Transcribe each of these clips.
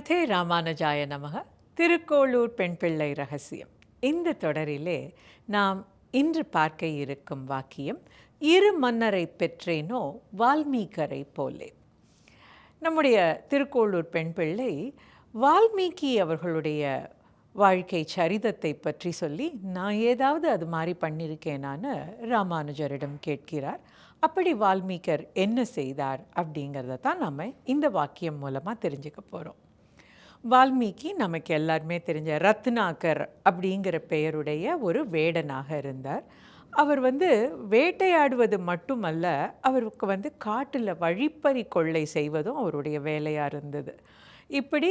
ஸ்ரீமதே ராமானுஜாய நமக. திருக்கோளூர் பெண் பிள்ளை ரகசியம். இந்த தொடரிலே நாம் இன்று பார்க்க இருக்கும் வாக்கியம், இரு மன்னரை பெற்றேனோ வால்மீகரை போலே. நம்முடைய திருக்கோளூர் பெண் பிள்ளை வால்மீகி அவர்களுடைய வாழ்க்கை சரிதத்தை பற்றி சொல்லி, நான் ஏதாவது அது மாதிரி பண்ணியிருக்கேனான்னு ராமானுஜரிடம் கேட்கிறார். அப்படி வால்மீகர் என்ன செய்தார் அப்படிங்கிறத தான் நம்ம இந்த வாக்கியம் மூலமாக தெரிஞ்சுக்க போகிறோம். வால்மீகி நமக்கு எல்லாருமே தெரிஞ்ச ரத்னாகர் அப்படிங்கிற பெயருடைய ஒரு வேடனாக இருந்தார். அவர் வேட்டையாடுவது மட்டுமல்ல, அவருக்கு காட்டில் வழிப்பறி கொள்ளை செய்வதும் அவருடைய வேலையாக இருந்தது. இப்படி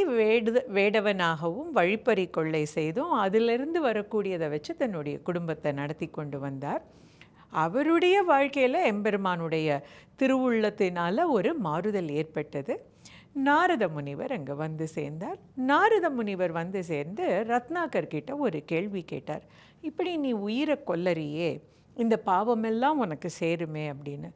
வேடவனாகவும் வழிப்பறி கொள்ளை செய்தும் அதிலிருந்து வரக்கூடியதை வச்சு தன்னுடைய குடும்பத்தை நடத்தி கொண்டு வந்தார். அவருடைய வாழ்க்கையில் எம்பெருமானுடைய திருவுள்ளத்தினால் ஒரு மாறுதல் ஏற்பட்டது. நாரத முனிவர் அங்கே வந்து சேர்ந்தார். நாரத முனிவர் வந்து சேர்ந்து ரத்னாகர் கிட்ட ஒரு கேள்வி கேட்டார். இப்படி நீ உயிரை கொல்லறியே, இந்த பாவமெல்லாம் உனக்கு சேருமே அப்படின்னு.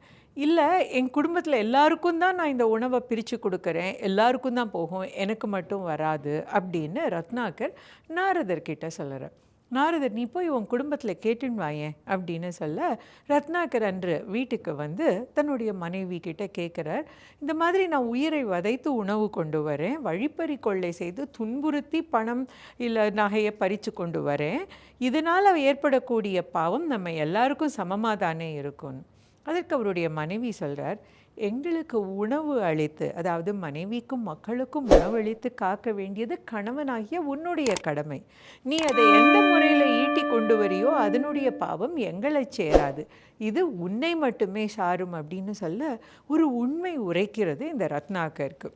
இல்லை, என் குடும்பத்தில் எல்லாருக்கும் தான் நான் இந்த உணவை பிரித்து கொடுக்குறேன், எல்லாருக்கும் தான் போகும், எனக்கு மட்டும் வராது அப்படின்னு ரத்னாகர் நாரதர்கிட்ட சொல்கிறார். நாரதர், நீ போய் உன் குடும்பத்தில் கேட்டுன்னு வாயேன் அப்படின்னு சொல்ல, ரத்னாகர் அன்று வீட்டுக்கு வந்து தன்னுடைய மனைவி கிட்ட கேட்குறார். இந்த மாதிரி நான் உயிரை வதைத்து உணவு கொண்டு வரேன், வழிப்பறி கொள்ளை செய்து துன்புறுத்தி பணம் இல்லை நகையை பறித்து கொண்டு வரேன், இதனால் ஏற்படக்கூடிய பாவம் நம்ம எல்லாருக்கும் சமமாக தானே இருக்கும். அதற்கு அவருடைய மனைவி சொல்கிறார், எங்களுக்கு உணவு அளித்து, அதாவது மனைவிக்கும் மக்களுக்கும் உணவு அளித்து காக்க வேண்டியது கணவனாகிய உன்னுடைய கடமை. நீ அதை எந்த முறையில் ஈட்டி கொண்டு வரியோ அதனுடைய பாவம் எங்களை சேராது, இது உன்னை மட்டுமே சாரும் அப்படின்னு சொல்ல ஒரு உண்மை உரைக்கிறது இந்த ரத்னாகருக்கு.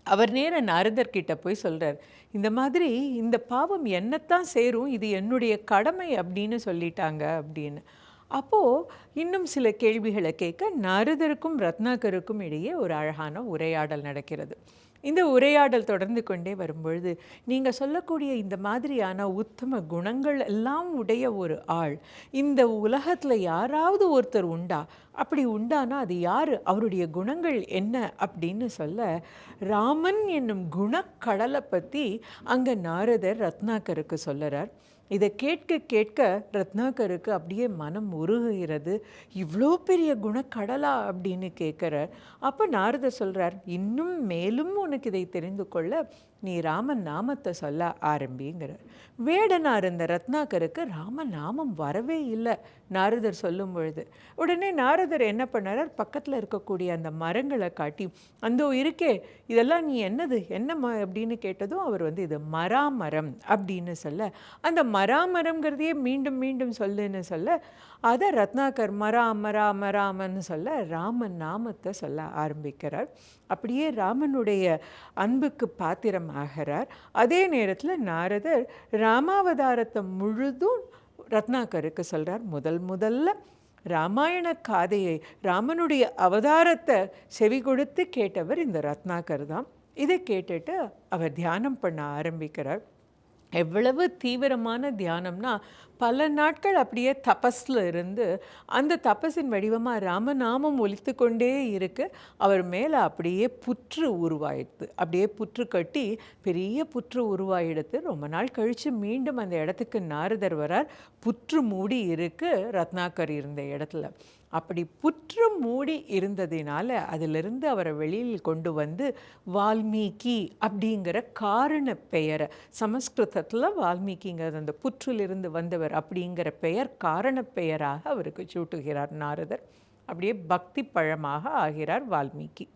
அவர் நேர நாரதர்கிட்ட போய் சொல்கிறார், இந்த மாதிரி இந்த பாவம் என்னத்தான் சேரும், இது என்னுடைய கடமை அப்படின்னு சொல்லிட்டாங்க அப்படின்னு. அப்போது இன்னும் சில கேள்விகளை கேட்க நாரதருக்கும் ரத்னாகருக்கும் இடையே ஒரு அழகான உரையாடல் நடக்கிறது. இந்த உரையாடல் தொடர்ந்து கொண்டே வரும்பொழுது, நீங்கள் சொல்லக்கூடிய இந்த மாதிரியான உத்தம குணங்கள் எல்லாம் உடைய ஒரு ஆள் இந்த உலகத்தில் யாராவது ஒருத்தர் உண்டா? அப்படி உண்டானா அது யார்? அவருடைய குணங்கள் என்ன அப்படின்னு சொல்ல, ராமன் என்னும் குணக்கடலை பற்றி அங்கே நாரதர் ரத்னாகருக்கு சொல்லுறார். இதை கேட்க கேட்க ரத்னாகருக்கு அப்படியே மனம் உருகுகிறது. இவ்வளோ பெரிய குணக்கடலா அப்படின்னு கேட்குறார். அப்போ நாரதர் சொல்கிறார், இன்னும் மேலும் உனக்கு இதை தெரிந்து கொள்ள நீ ராமன் நாமத்தை சொல்ல ஆரம்பிங்கிறார். வேடனாக இருந்த ரத்னாகருக்கு ராம நாமம் வரவே இல்லை நாரதர் சொல்லும் பொழுது. உடனே நாரதர் என்ன பண்ணார், பக்கத்தில் இருக்கக்கூடிய அந்த மரங்களை காட்டி, அந்த இருக்கே இதெல்லாம் நீ என்னது என்ன அப்படின்னு கேட்டதும் அவர் இது மராமரம் அப்படின்னு சொல்ல, அந்த மராமரம்ங்கிறதையே மீண்டும் மீண்டும் சொல்லுன்னு சொல்ல, அதை ரத்னாகர் மராமன்னு சொல்ல ராமன் நாமத்தை சொல்ல ஆரம்பிக்கிறார். அப்படியே ராமனுடைய அன்புக்கு பாத்திரம் ஆகிறார். அதே நேரத்தில் நாரதர் ராமாவதாரத்தை முழுதும் ரத்னாகருக்கு சொல்கிறார். முதல்ல ராமாயண காதையை, ராமனுடைய அவதாரத்தை செவி கொடுத்து கேட்டவர் இந்த ரத்னாகர் தான். இதை கேட்டுட்டு அவர் தியானம் பண்ண ஆரம்பிக்கிறார். எவ்வளவு தீவிரமான தியானம்னா, பல நாட்கள் அப்படியே தபஸில் இருந்து அந்த தபஸின் வடிவமாக ராமநாமம் ஒலித்து கொண்டே இருக்கு. அவர் மேலே அப்படியே புற்று உருவாயிடுது. அப்படியே புற்று கட்டி பெரிய புற்று உருவாயிடுது. ரொம்ப நாள் கழித்து மீண்டும் அந்த இடத்துக்கு நாரதர் வரார். புற்று மூடி இருக்கு ரத்னாகர் இருந்த இடத்துல. அப்படி புற்று மூடி இருந்ததினால அதிலிருந்து அவரை வெளியில் கொண்டு வந்து வால்மீகி அப்படிங்கிற காரண பெயரை, சமஸ்கிருதத்தில் வால்மீகிங்கிறது அந்த புற்றிலிருந்து வந்தவர் அப்படிங்கிற பெயர் காரண பெயராக அவருக்கு சூட்டுகிறார் நாரதர். அப்படியே பக்தி பழமாக ஆகிறார் வால்மீகி.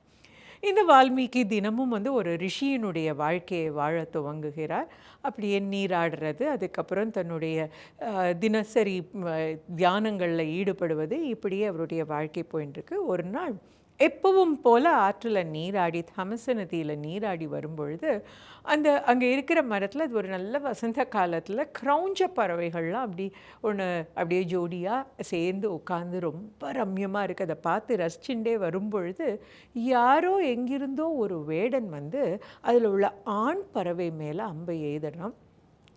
இந்த வால்மீகி தினமும் ஒரு ரிஷியினுடைய வாழ்க்கையை வாழ துவங்குகிறார். அப்படியே நீராடுறது, அதுக்கப்புறம் தன்னுடைய தினசரி தியானங்களில் ஈடுபடுவது, இப்படியே அவருடைய வாழ்க்கை போயின்ட்டுருக்கு. ஒரு நாள் எப்பவும் போல் ஆற்றில் நீராடி, தமச நதியில் நீராடி வரும்பொழுது அங்கே இருக்கிற மரத்தில், அது ஒரு நல்ல வசந்த காலத்தில், கிரௌஞ்ச பறவைகள்லாம் அப்படியே ஜோடியாக சேர்ந்து உட்காந்து ரொம்ப ரம்யமாக இருக்குது. அதை பார்த்து ரசிச்சுட்டே வரும்பொழுது யாரோ எங்கிருந்தோ ஒரு வேடன் அதில் உள்ள ஆண் பறவை மேலே அம்பை எய்தணும்.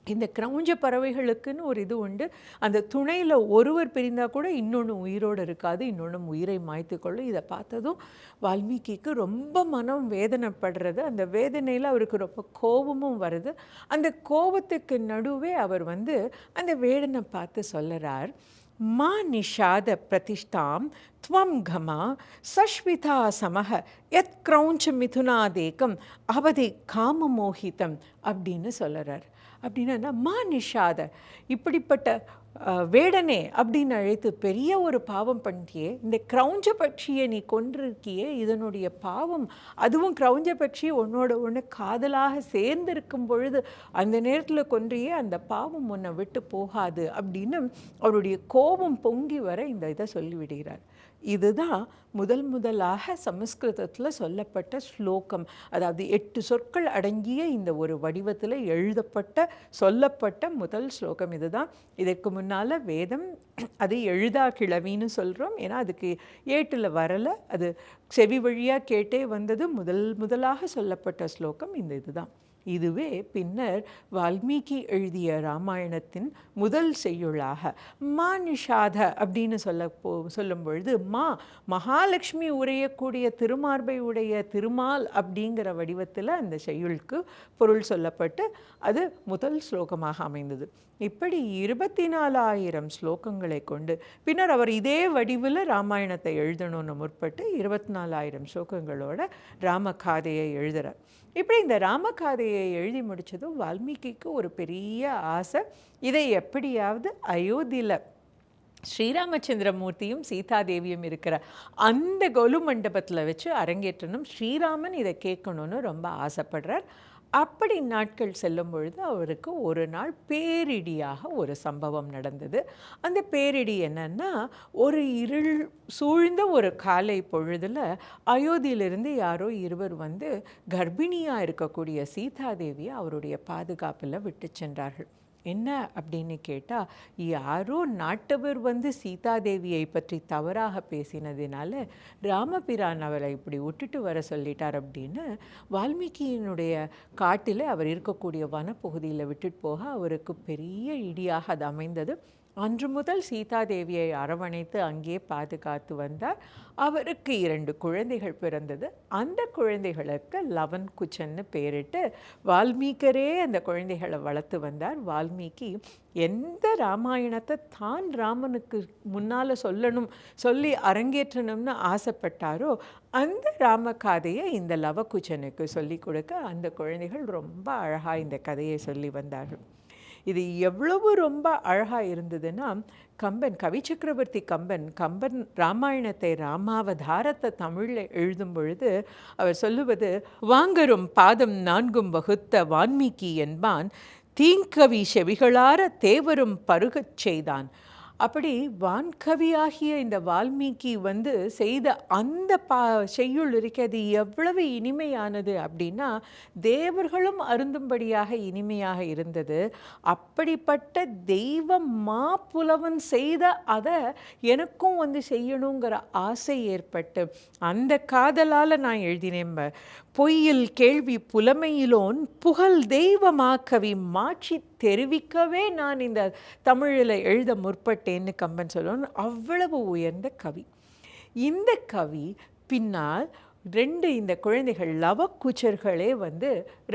இந்த கிரௌஞ்ச பறவைகளுக்குன்னு ஒரு இது உண்டு. அந்த துணையில் ஒருவர் பிரிந்தால் கூட இன்னொன்று உயிரோடு இருக்காது, இன்னொன்று உயிரை மாய்த்து கொள்ளும். இதை பார்த்ததும் வால்மீகிக்கு ரொம்ப மனம் வேதனைப்படுறது. அந்த வேதனையில் அவருக்கு ரொம்ப கோபமும் வருது. அந்த கோபத்துக்கு நடுவே அவர் அந்த வேடனை பார்த்து சொல்லுறார், மா நிஷாத பிரதிஷ்டாம் துவம் கமா சஷ்விதா சமஹ யத் கிரௌஞ்ச மிதுனாதேகம் அவதி காமமோகிதம் அப்படின்னு சொல்லுறார். அப்படின்னா மா நிஷாத, இப்படிப்பட்ட வேடனே அப்படின்னு அழைத்து பெரிய ஒரு பாவம் பண்ணிட்டியே, இந்த கிரௌஞ்ச பட்சியை நீ கொன்றிருக்கியே, இதனுடைய பாவம், அதுவும் கிரௌஞ்ச பட்சி உன்னோட ஒன்று காதலாக சேர்ந்திருக்கும் பொழுது அந்த நேரத்தில் கொன்றியே, அந்த பாவம் உன்னை விட்டு போகாது அப்படின்னு அவருடைய கோபம் பொங்கி வர இந்த இதை சொல்லிவிடுகிறார். இதுதான் முதலாக சமஸ்கிருதத்தில் சொல்லப்பட்ட ஸ்லோகம். அதாவது 8 சொற்கள் அடங்கிய இந்த ஒரு வடிவத்தில் சொல்லப்பட்ட முதல் ஸ்லோகம் இதுதான். இதற்கு முன்னால் வேதம் அது எழுதா கிழவின்னு சொல்கிறோம். ஏன்னா அதுக்கு ஏட்டில் வரலை, அது செவி வழியாக கேட்டே வந்தது. முதலாக சொல்லப்பட்ட ஸ்லோகம் இதுதான். இதுவே பின்னர் வால்மீகி எழுதிய ராமாயணத்தின் முதல் செய்யுளாக மா நிஷாத அப்படின்னு சொல்லும் பொழுது மகாலட்சுமி உரையக்கூடிய திருமார்பை உடைய திருமால் அப்படிங்கிற வடிவத்தில் அந்த செய்யுளுக்கு பொருள் சொல்லப்பட்டு அது முதல் ஸ்லோகமாக அமைந்தது. இப்படி 24,000 ஸ்லோகங்களை கொண்டு பின்னர் அவர் இதே வடிவில் ராமாயணத்தை எழுதணும்னு முற்பட்டு 24,000 ஸ்லோகங்களோட ராமகாதையை எழுதுகிறார். இப்படி இந்த ராமகாதையை எழுதி முடித்ததும் வால்மீகிக்கு ஒரு பெரிய ஆசை, இதை எப்படியாவது அயோத்தியில் ஸ்ரீராமச்சந்திரமூர்த்தியும் சீதாதேவியும் இருக்கிற அந்த கொலு மண்டபத்தில் வச்சு அரங்கேற்றணும், ஸ்ரீராமன் இதை கேட்கணும்னு ரொம்ப ஆசைப்படுறார். அப்படி நாட்கள் செல்லும் பொழுது அவருக்கு ஒரு நாள் பேரிடியாக ஒரு சம்பவம் நடந்தது. அந்த பேரிடி என்னன்னா, ஒரு இருள் சூழ்ந்த ஒரு காலை பொழுதில் அயோத்தியிலிருந்து யாரோ இருவர் கர்ப்பிணியாக இருக்கக்கூடிய சீதாதேவியை அவருடைய பாதுகாப்பில் விட்டு சென்றார்கள். என்ன அப்படின்னு கேட்டால், யாரோ நாட்டவர் சீதாதேவியை பற்றி தவறாக பேசினதினால ராமபிரான் அவரை இப்படி விட்டுட்டு வர சொல்லிட்டார் அப்படின்னு வால்மீகியினுடைய காட்டில் அவர் இருக்கக்கூடிய வனப்பகுதியில் விட்டுட்டு போக அவருக்கு பெரிய இடியாக அது அமைந்தது. அன்று முதல் சீதாதேவியை அரவணைத்து அங்கே பாதுகாத்து வந்தார். அவருக்கு 2 குழந்தைகள் பிறந்தது. அந்த குழந்தைகளுக்கு லவன் குச்சன்னு பேரிட்டு வால்மீகரே அந்த குழந்தைகளை வளர்த்து வந்தார். வால்மீகி எந்த ராமாயணத்தை தான் ராமனுக்கு முன்னால் சொல்லி அரங்கேற்றணும்னு ஆசைப்பட்டாரோ அந்த ராமகாதையை இந்த லவகுச்சனுக்கு சொல்லி கொடுக்க அந்த குழந்தைகள் ரொம்ப அழகாக இந்த கதையை சொல்லி வந்தார்கள். இது எவ்வளவு ரொம்ப அழகாக இருந்ததுன்னா, கவி சக்கரவர்த்தி கம்பன் ராமாயணத்தை ராமாவதாரத்தை தமிழில் எழுதும் பொழுது அவர் சொல்லுவது, வாங்கரும் பாதம் 4 வகுத்த வான்மீகி என்பான் தீங்கவி செவிகளார தேவரும் பருகச் செய்தான். அப்படி வான்கவியாகிய இந்த வால்மீகி செய்த அந்த செய்யுள் இருக்கிறது எவ்வளவு இனிமையானது அப்படின்னா, தேவர்களும் அருந்தும்படியாக இனிமையாக இருந்தது. அப்படிப்பட்ட தெய்வ மாப்புலவன் செய்த அதை எனக்கும் செய்யணுங்கிற ஆசை ஏற்பட்டு அந்த காதலால் நான் எழுதினேன். பொய்யில் கேள்வி புலமையிலோன் புகழ் தெய்வமாக்கவி மாட்சி தெரிவிக்கவே நான் இந்த தமிழில் எழுத முற்பட்டேன்னு கம்பன் சொல்லணும். அவ்வளவு உயர்ந்த கவி. இந்த கவி பின்னால் 2 இந்த குழந்தைகள் லவக்குச்சர்களே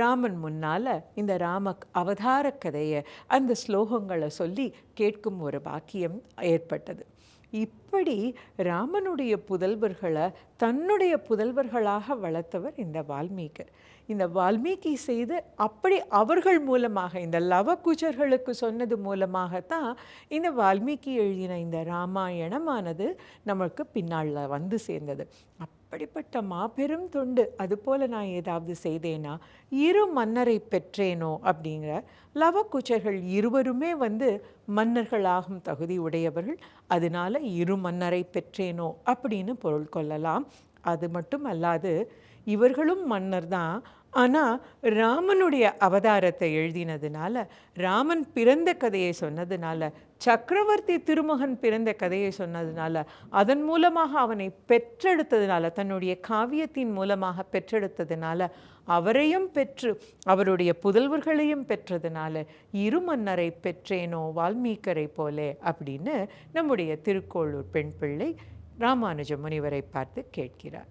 ராமன் முன்னால் இந்த ராம அவதார கதையை அந்த ஸ்லோகங்களை சொல்லி கேட்கும் ஒரு பாக்கியம் ஏற்பட்டது. இப்படி ராமனுடைய புதல்வர்களை தன்னுடைய புதல்வர்களாக வளர்த்தவர் இந்த வால்மீகர். இந்த வால்மீகி செய்து அப்படி அவர்கள் மூலமாக இந்த லவகுச்சர்களுக்கு சொன்னது மூலமாகத்தான் இந்த வால்மீகி எழுதின இந்த ராமாயணமானது நமக்கு பின்னால் சேர்ந்தது. அப்படிப்பட்ட மாபெரும் தொண்டு. அதுபோல் நான் ஏதாவது செய்தேனா, 2 மன்னரை பெற்றேனோ அப்படிங்கிற லவகுச்சர்கள் இருவருமே மன்னர்களாகும் தகுதி உடையவர்கள். அதனால 2 மன்னரை பெற்றேனோ அப்படின்னு பொருள் கொள்ளலாம். அது மட்டும் அல்லாது இவர்களும் மன்னர் தான். ஆனால் ராமனுடைய அவதாரத்தை எழுதினதுனால, ராமன் பிறந்த கதையை சொன்னதுனால சக்கரவர்த்தி திருமகன் பிறந்த கதையை சொன்னதுனால, அதன் மூலமாக அவனை பெற்றெடுத்ததுனால, தன்னுடைய காவியத்தின் மூலமாக பெற்றெடுத்ததுனால, அவரையும் பெற்று அவருடைய புதல்வர்களையும் பெற்றதுனால இரு மன்னரை பெற்றேனோ வால்மீகரை போலே அப்படின்னு நம்முடைய திருக்கோளூர் பெண் பிள்ளை ராமானுஜ முனிவரை பார்த்து கேட்கிறார்.